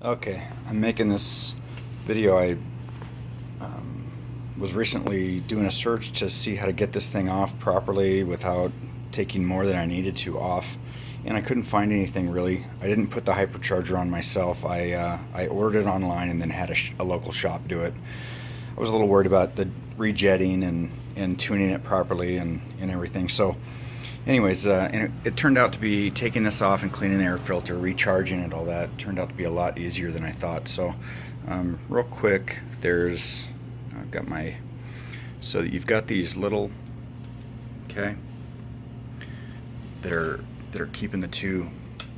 Okay, I'm making this video. I was recently doing a search to see how to get this thing off properly without taking more than I needed to off, and I couldn't find anything really. I didn't put the hypercharger on myself. I ordered it online and then had a local shop do it. I was a little worried about the rejetting and tuning it properly and everything. So anyways, and it turned out to be taking this off and cleaning the air filter, recharging it, all that turned out to be a lot easier than I thought. So real quick, I've got my, so you've got these little, okay, that are keeping the two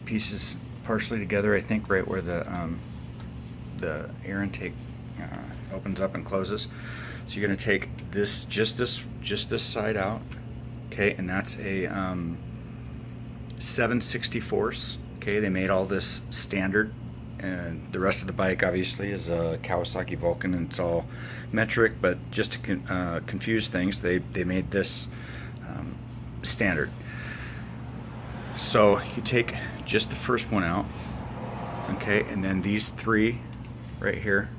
pieces partially together, I think, right where the air intake opens up and closes. So you're going to take this, just this side out, okay, and that's a 7/64. Okay, they made all this standard, and the rest of the bike obviously is a Kawasaki Vulcan, and it's all metric. But just to confuse things, they made this standard. So you take just the first one out, okay, and then these three right here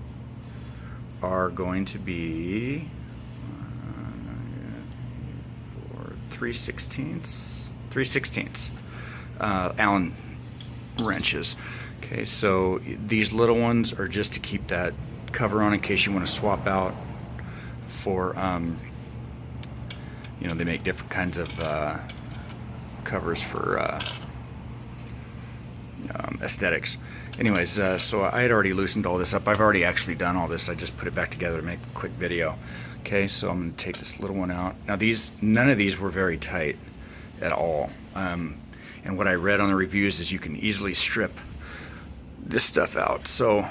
are going to be 3/16 Allen wrenches. Okay, so these little ones are just to keep that cover on in case you want to swap out for, you know, they make different kinds of covers for aesthetics. Anyways, so I had already loosened all this up. I've already actually done all this. I just put it back together to make a quick video. Okay, so I'm going to take this little one out. Now none of these were very tight at all. And what I read on the reviews is you can easily strip this stuff out. So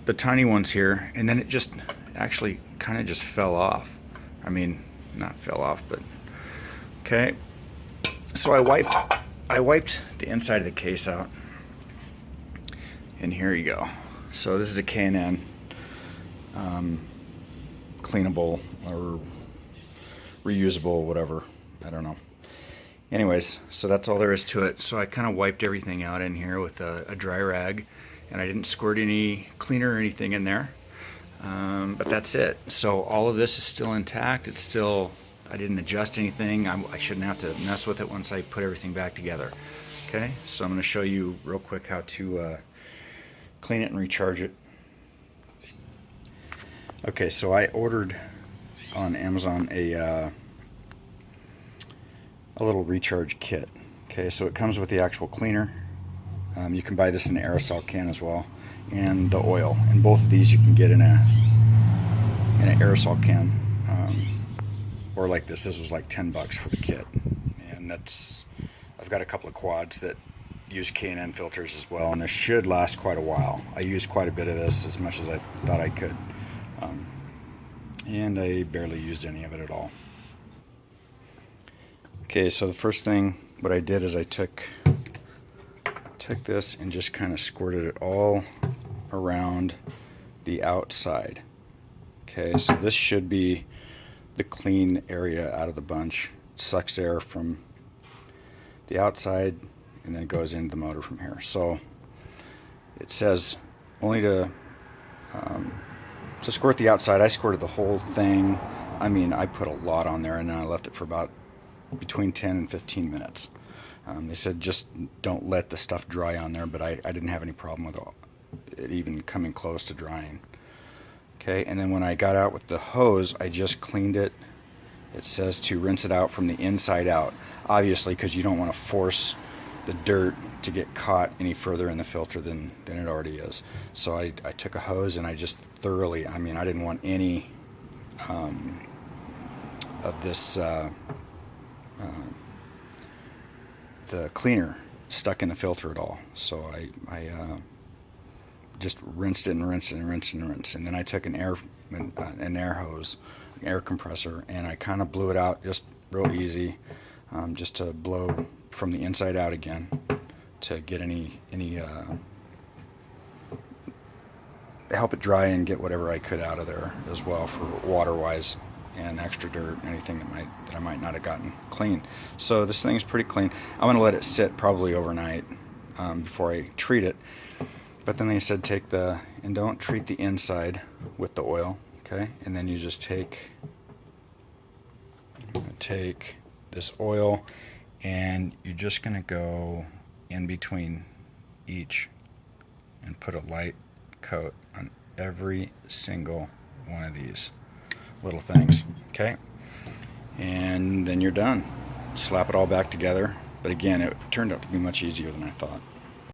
the tiny ones here, and then it just actually kind of just fell off. I mean, not fell off, but okay. So I wiped the inside of the case out, and here you go. So this is a K&N cleanable or reusable, whatever, I don't know. Anyways, so that's all there is to it. So I kind of wiped everything out in here with a dry rag, and I didn't squirt any cleaner or anything in there, but that's it. So all of this is still intact. It's still, I didn't adjust anything. I shouldn't have to mess with it once I put everything back together. Okay, so I'm going to show you real quick how to clean it and recharge it. Okay, so I ordered on Amazon a little recharge kit. Okay, so it comes with the actual cleaner. You can buy this in an aerosol can as well, and the oil. And both of these you can get in an aerosol can, or like this. This was like 10 bucks for the kit, and I've got a couple of quads that use K&N filters as well, and this should last quite a while. I used quite a bit of this, as much as I thought I could, and I barely used any of it at all. Okay, so the first thing, what I did is I took this and just kind of squirted it all around the outside. Okay, so this should be the clean area out of the bunch. It sucks air from the outside and then it goes into the motor from here. So it says only to squirt the outside. I squirted the whole thing. I mean, I put a lot on there, and then I left it for about between 10 and 15 minutes. They said just don't let the stuff dry on there, but I didn't have any problem with it even coming close to drying. Okay, and then when I got out with the hose, I just cleaned it. It says to rinse it out from the inside out, obviously, because you don't want to force the dirt to get caught any further in the filter than it already is. So I took a hose and I just thoroughly, I mean, I didn't want any of this the cleaner stuck in the filter at all. So I just rinsed it and rinsed it and rinsed it and rinsed. And then I took an air hose, an air compressor, and I kind of blew it out just real easy, just to blow from the inside out again to get any help it dry and get whatever I could out of there as well for water wise and extra dirt, anything that I might not have gotten clean. So this thing's pretty clean. I'm going to let it sit probably overnight before I treat it. But then they said and don't treat the inside with the oil, okay? And then you just take this oil and you're just gonna go in between each and put a light coat on every single one of these little things, okay? And then you're done. Slap it all back together. But again, it turned out to be much easier than I thought.